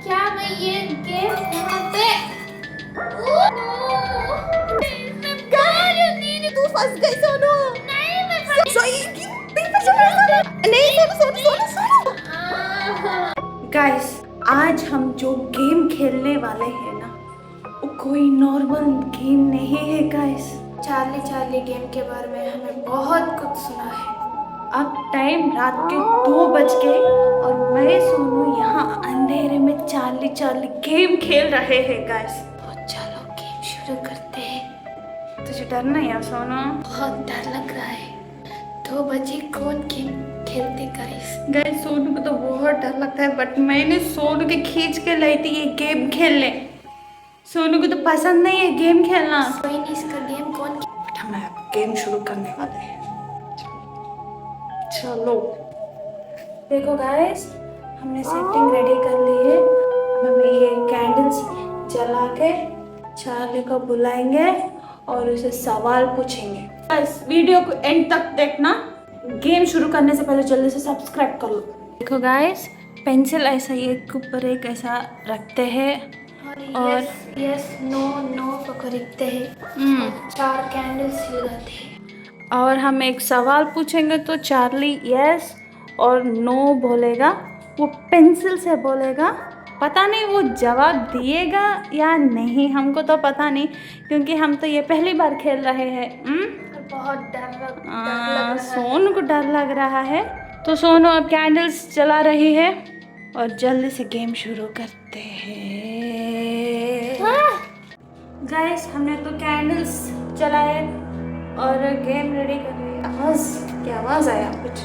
क्या मैं ये गेम यहाँ पे नहीं तू फंस गई सोनू। नहीं मैं फंस नहीं सोनू। गाइस आज हम जो गेम खेलने वाले हैं ना वो कोई नॉर्मल गेम नहीं है गाइस। चार्ली चार्ली गेम के बारे में हमें बहुत कुछ सुना है। अब टाइम रात के 2 बज गए और मैं सोनू यहाँ अंधेरे में चार्ली चार्ली गेम खेल रहे हैं गाइस। तो चलो गेम शुरू करते हैं। तुझे डर नहीं है सोनू? बहुत डर लग रहा है। 2 बजे कौन गेम खेलते गाइस? गाइस सोनू को तो बहुत डर लगता है बट मैंने सोनू के खींच के लाई थी ये गेम खेलने। सोनू को तो पसंद नहीं है गेम खेलना। कोई नहीं, इसका गेम कौन बट हम अब गेम शुरू करने वाले हैं। चलो देखो गाइस हमने सेटिंग रेडी कर ली है। अब हमें ये कैंडल्स जला के चार्ली को बुलाएंगे और उसे सवाल पूछेंगे। गाइस वीडियो को एंड तक देखना। गेम शुरू करने से पहले जल्दी से सब्सक्राइब कर लो। देखो गाइस पेंसिल ऐसा एक ऊपर एक ऐसा रखते हैं और यस नो नो को लिखते हैं। 4 कैंडल्स लगाते हैं और हम एक सवाल पूछेंगे तो चार्ली यस और नो बोलेगा। वो पेंसिल से बोलेगा। पता नहीं वो जवाब दिएगा या नहीं, हमको तो पता नहीं क्योंकि हम तो ये पहली बार खेल रहे हैं। बहुत डर लग रहा है। सोनू को डर लग रहा है तो सोनू अब कैंडल्स जला रही है और जल्दी से गेम शुरू करते हैं। गाइस हमने तो कैंडल्स जलाए और गेम रेडी कर रही है। आवाज आया कुछ?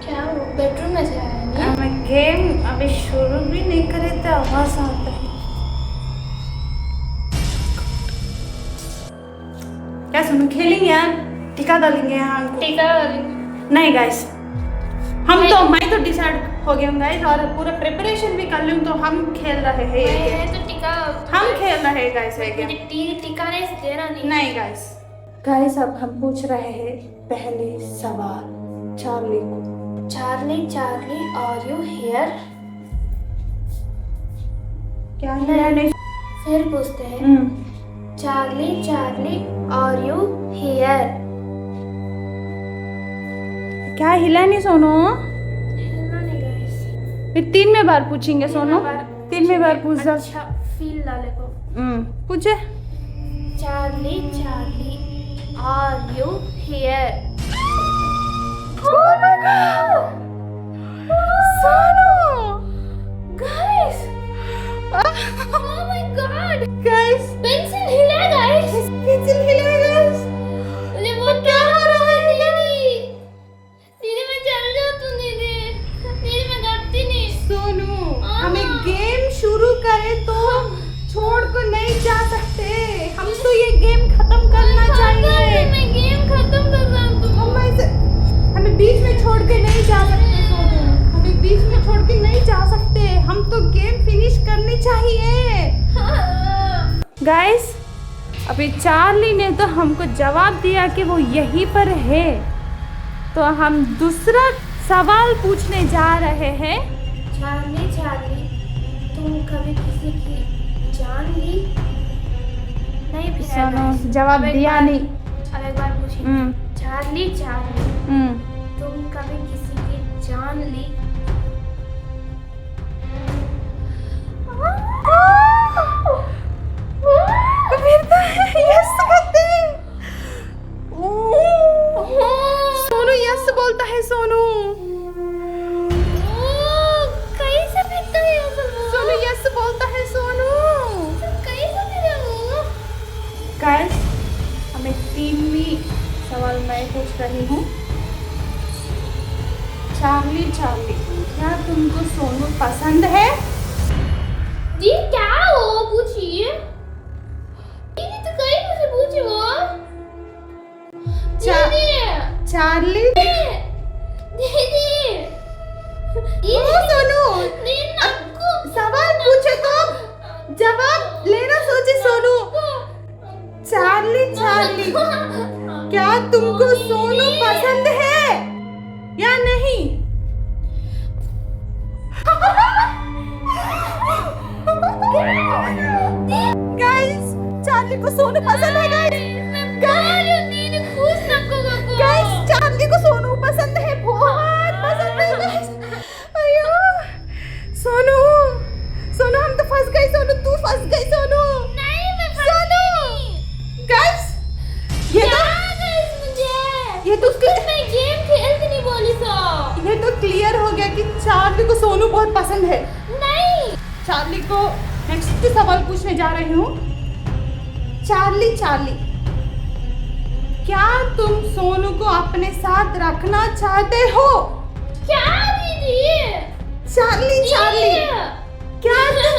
क्या वो बेडरूम में से आया नहीं? हमें गेम अभी शुरू भी नहीं करे तो आवाज आता है। क्या सुनो खेलेंगे यार? टीका डालेंगे यहाँ हमको? टीका नहीं गाइस मैं तो डिसाइड हो गया हूँ गाइस और पूरा प्रिपरेशन भी कर लूँ तो हम खेल रहे हैं ये गेम। तो टीका हम खेल रहे हैं गाइस ये गेम। टीका नहीं दे रहा नहीं गाइस अब हम पूछ रहे हैं पहले सवाल चार्ली को। Charlie are you here? क्या नहीं फिर पूछते हैं चार्ली आर यू हियर? क्या हिला नहीं सोनू? हिलना नहीं गाइस। फिर 3 में बार पूछेंगे सोनू। 3 में बार पूछ दो। अच्छा फील डाले को पूछे। Charlie are you here? Oh my God! Sonu! Guys! Oh my God! Guys! Pencil हिला गाइस। पेंसिल हिला guys! मुझे बहुत क्या हो रहा है दीदी मैं चल जाती हूँ दीदी मैं करती नहीं। सोनू हमें गेम शुरू करें तो छोड़ को नहीं जा सकते। हम तो ये गेम खत्म करना चाहिए। मैं गेम खत्म कर रहा हूँ। हमें बीच में छोड़ के नहीं जा सकते सोनू। हमें बीच में छोड़ के नहीं जा सकते। हम तो गेम फिनिश करनी चाहिए। गाइस अभी चार्ली ने तो हमको जवाब दिया कि वो यहीं पर है तो हम दूसरा सवाल पूछने जा रहे हैं। चार्ली तुम कभी किसी की जान ली? नहीं सोनू जवाब दिया नहीं। अब एक बार पूछिए। चार्ली तुम कभी किसी की जान ली? यस करते हैं। सोनू यस बोलता है। सोनू कैसे पीता है सोनू यस बोलता है। सोनू कैसे पीता है? गाइस हमें 3वीं सवाल मैं पूछ रही हूँ। चार्ली क्या तुमको सोनू पसंद है? जी क्या हो पूछिए। दीदी तो कहीं मुझे पूछे वो। चार्ली दीदी सोनू सवाल पूछे तो जवाब लेना सोचे। सोनू चार्ली क्या तुमको सोनू पसंद है या नहीं? गाइस चार्ली को सोनू पसंद है गाइस चार्ली को सोनू पसंद है, बहुत पसंद है गाइस। अयो सोनू सोनू हम तो फंस गए, सोनू तू फंस गई सोनू। गाइस ये तो ये तो क्लियर हो गया कि चार्ली को सोनू बहुत पसंद है। चार्ली को नेक्स्ट सवाल पूछने जा रही हूँ। चार्ली क्या तुम सोनू को अपने साथ रखना चाहते हो? चार्ली क्या तुम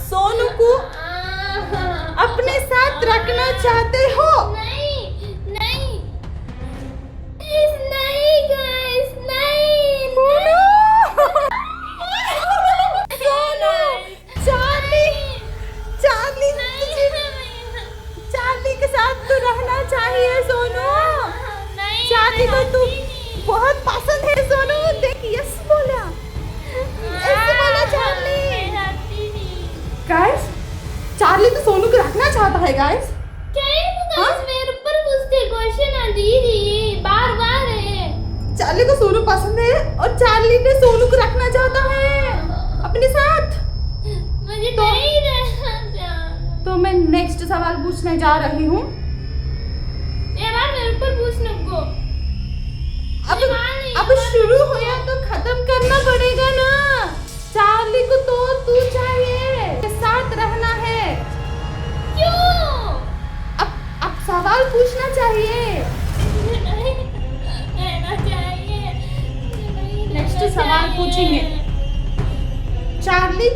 सोनू को अपने साथ रखना चाहते हो? चार्ली के साथ तो रहना चाहिए सोनू। चार्ली को तू बहुत पसंद है सोनू। देख यस बोला, ऐसे बोला चार्ली। गाइस चार्ली तो सोनू को रखना चाहता है गाइस। चार्ली को सोनू पसंद है और चार्ली ने सोनू को रखना चाहता है अपने साथ। मुझे नहीं रहना चाहता। तो मैं नेक्स्ट सवाल पूछने जा रही हूँ। मेरे ऊपर पूछने को अब शुरू होया तो खत्म करना पड़ेगा ना। चार्ली को तो तू चाहिए, साथ रहना है। क्यों? अब सवाल पूछना चाहिए। नेक्स्ट सवाल पूछेंगे। चार्ली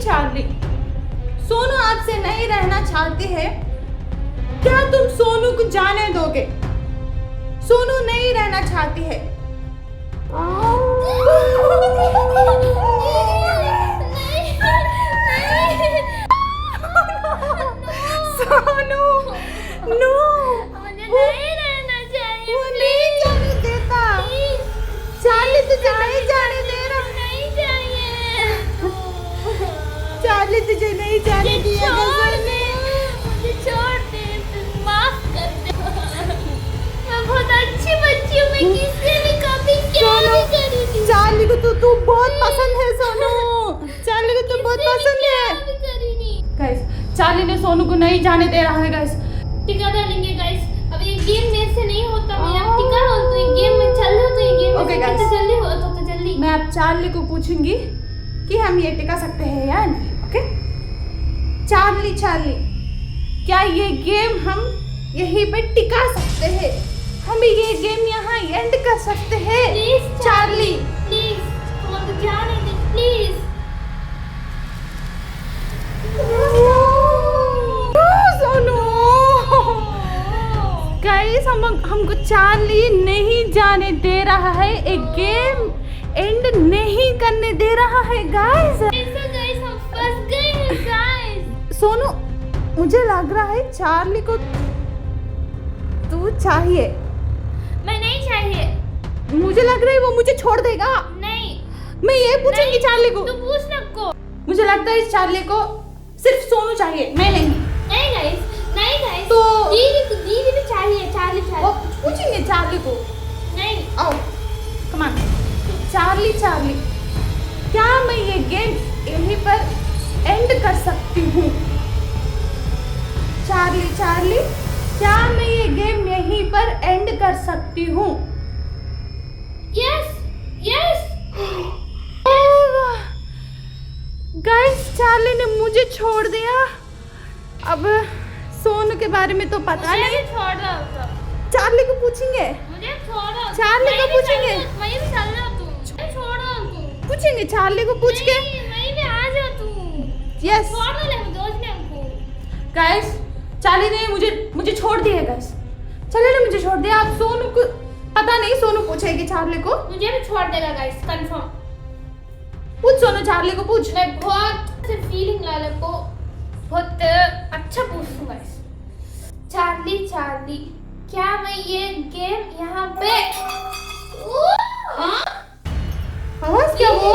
सोनू आपसे नहीं रहना चाहती है, क्या तुम सोनू को जाने दोगे? सोनू नहीं रहना चाहती है। सोनू नो, मुझे नहीं रहना चाहिए। वो नहीं जाने देता। चार्ली तुझे नहीं जाने दे रहा। नहीं चाहिए। चार्ली तुझे नहीं जाने दिया। मुझे छोड़ दे, माफ कर दे। मैं बहुत अच्छी बच्ची हूँ, मैं किसी भी कभी क्या नहीं करी थी। चार्ली को तो तू बहुत पसंद है सोनू। चार्ली को तो बहुत पसंद है। गाइस चार्ली ने सोनू को नहीं जाने दे रहा है गाइस। टिका डालेंगे गाइस। अब ये गेम मेरे से नहीं होता। मैं अब टिका हो तो ये गेम में चल रहा, तो ये गेम में Okay, guys. कितने जल्दी हो तो जल्दी। मैं अब चार्ली को पूछूंगी कि हम ये टिका सकते हैं या नहीं। ओके चार्ली क्या ये गेम हम यहीं पे टिका सकते हैं? हम ये गेम यहाँ एंड कर सकते हैं? प्लीज चार्ली प्लीज तो जाने दे प्लीज। सोनू गाइस हमको चार्ली नहीं जाने दे रहा है, एक गेम एंड नहीं करने दे रहा है गाइस। ऐसा गाइस हम फंस गए हैं गाइस। सोनू मुझे लग रहा है चार्ली को तू चाहिए। मैं नहीं चाहिए। मुझे लग रहा है वो मुझे छोड़ देगा। नहीं मैं ये पूछूंगी चार्ली को। तू पूछ ना को। मुझे लगता है इस चार्ली को सिर्फ सोनू चाहिए, मैं नहीं। नहीं गाइस तो दीदी भी चाहिए। चार्ली वो पूछेंगे चार्ली को। नहीं आओ कम ऑन। चार्ली क्या मैं ये गेम यहीं पर एंड कर सकती हूँ? चार्ली क्या मैं ये गेम यहीं पर एंड कर सकती हूँ? यस गाइस चार्ली ने मुझे छोड़ दिया। अब सोनू के बारे में तो पता नहीं। छोड़ रहा होता। चार्ली को पूछेंगे। मुझे छोड़ रहा। चार्ली को पूछेंगे। मैं भी चल रहा तू। मैं छोड़ रहा हूँ तू। पूछेंगे चार्ली को पूछ के। मैं भी आ जा तू। यस छोड़ ना ले दोस्त ने हमको। गाइस चार्ली ने मुझे छोड़ दिया गाइस। चार्ली ने मुझे छोड़ दिया। अब सोनू को पता नहीं, सोनू पूछेगी चार्ली को। मुझे भी छोड़ देगा गाइस कंफर्म। पूछ सोनू चार्ली को पूछ। मैं बहुत फीलिंग लाला को बहुत अच्छा पूछूंगा गाइस। चार्ली क्या मैं ये गेम यहाँ पे आवाज क्या वो?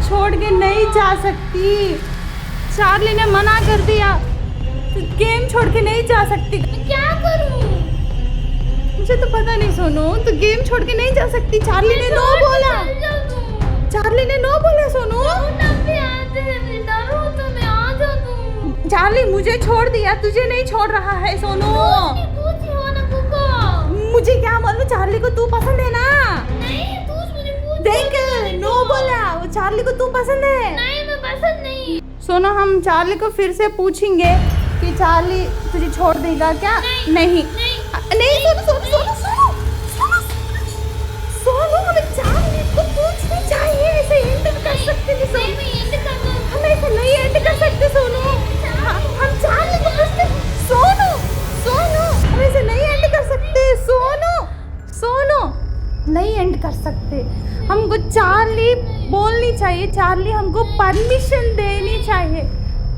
छोड़ के नहीं जा सकती। चार्ली ने मना कर दिया, तू गेम छोड़ के नहीं जा सकती। मैं क्या करूं? मुझे तो पता नहीं सोनू, तू गेम छोड़ के नहीं जा सकती। चार्ली ने नो बोला, चल जाओ तुम। चार्ली ने नो बोला सोनू। तब भी आते हैं, मैं डरो तो मैं आ जाऊं तुम। चार्ली मुझे छोड़ दिया, तुझे नहीं छोड़ रहा है सोनू। पूछी हो ना कुको। मुझे क्या मालूम, चार्ली को तू पसंद है ना। नहीं तू मुझे पूछ। देख नो बोला, वो चार्ली को तू पसंद है। नहीं मैं पसंद नहीं। सोनू हम चार्ली को फिर से पूछेंगे कि चार्ली तुझे छोड़ देगा क्या। नहीं नहीं सोनू सोनू सोनू सोनू सोनू, हमें चार्ली को पूछनी चाहिए। ऐसे एंड कर सकते नहीं सोनू, मैं एंड कर दूं। हम ऐसे नहीं एंड कर सकते सोनू। हम चार्ली को पूछते। सोनू सोनू हम ऐसे नहीं एंड कर सकते। सोनू सोनू नहीं एंड कर सकते। हमको चार्ली बोलनी चाहिए, चार्ली हमको परमिशन देनी चाहिए।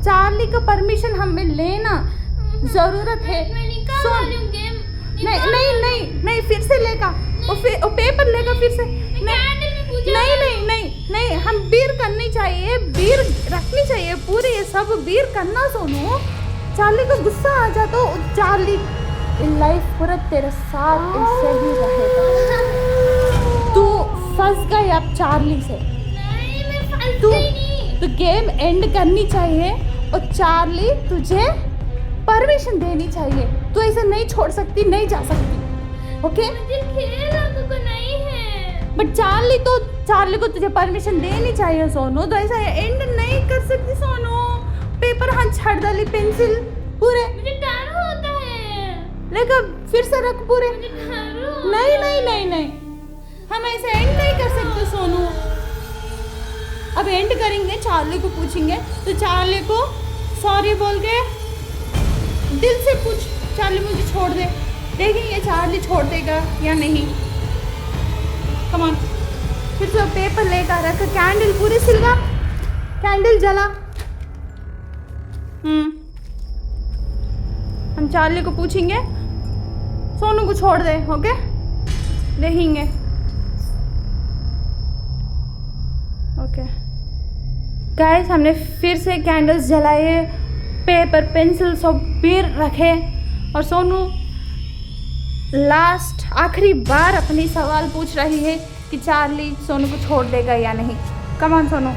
चार्ली का परमिशन हमें लेना जरूरत है। मैं निकाल सुन। वाली हूँ गेम। नहीं नहीं नहीं नहीं फिर से लेगा वो पेपर लेगा फिर से। नहीं हम बीर करनी चाहिए, बीर रखनी चाहिए पूरी, ये सब बीर करना सोनू। चार्ली को गुस्सा आ जा तो चार्ली लाइफ पूरा तेरे साथ ऐसे ही रहेगा। तू फंस गई अब चार्ली से। नहीं मैं फंस तू गई नहीं। तो गेम एंड करनी चाहिए और चार्ली तुझे परमिशन देनी चाहिए। तू ऐसे नहीं छोड़ सकती, नहीं जा सकती। ओके मुझे खेलना तो नहीं है। बट चार्ली को तुझे परमिशन देनी चाहिए सोनू। तो ऐसा एंड नहीं कर सकती सोनू। पेपर हाँ छड़ डाली, पेंसिल पूरे मुझे डर होता है। लेकर फिर से रख पूरे। मुझे डर होता नहीं नहीं नहीं नहीं हम ऐसे एंड नहीं कर सकते सोनू। अब एंड करेंगे, चार्ली को पूछेंगे तो चार्ली को सॉरी बोल के दिल से पूछ, चार्ली मुझे छोड़ दे। देखेंगे चार्ली छोड़ देगा या नहीं। कम ऑन, फिर से पेपर लेकर रख, कैंडल पूरी सिलवा, कैंडल जला। हम चार्ली को पूछेंगे सोनू को छोड़ दे। ओके देखेंगे। ओके गाइस हमने फिर से कैंडल्स जलाए, पेपर पेंसिल सब भी रखे और सोनू लास्ट आखिरी बार अपनी सवाल पूछ रही है कि चार्ली सोनू को छोड़ देगा या नहीं। Come on Sonu.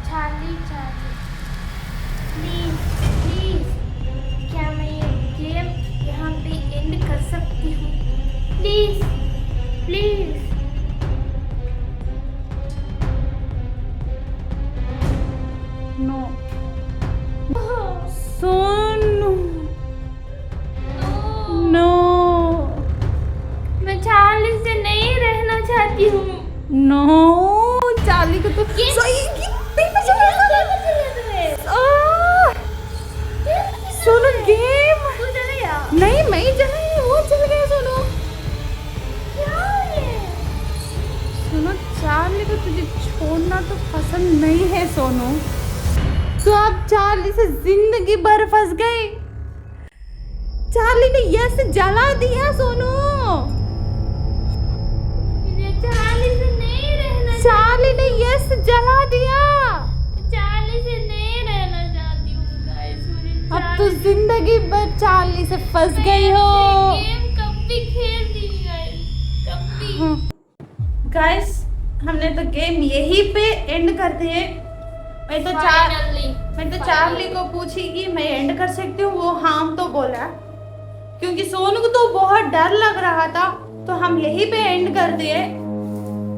Charlie please please क्या मैं ये गेम यहाँ पे एंड कर सकती हूँ? Please please. No Sonu no, मैं चार्ली से नहीं रहना चाहती हूँ। नो चार्ली को तो पेपर सोनू गेम नहीं मैं ही चला, वो चल गया सोनू। सोनू चार्ली को तुझे छोड़ना तो पसंद नहीं है सोनू। तो आप चार्ली से जिंदगी भर फंस गए। चार्ली ने यस जला दिया सोनू। मुझे चार्ली से नहीं रहना। चार्ली ने यस जला दिया। चार्ली से नहीं रहना चाहती हूँ गाइस। मुझे अब तो जिंदगी भर चार्ली से फंस गई हो। गेम कब भी खेल दी गाइस, कब भी। गाइस हमने तो गेम यहीं पे एंड कर दिए। मैं तो चार्ली को पूछी कि मैं एंड कर सकती हूँ, वो हाँ तो बोला, क्योंकि सोनू को तो बहुत डर लग रहा था तो हम यहीं पे एंड कर दिए।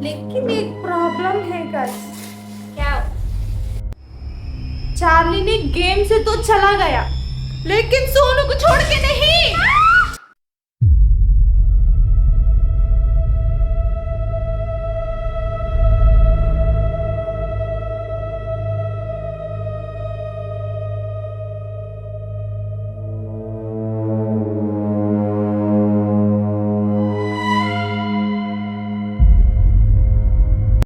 लेकिन एक प्रॉब्लम है गाइस। क्या? चार्ली ने गेम से तो चला गया लेकिन सोनू को छोड़ के नहीं।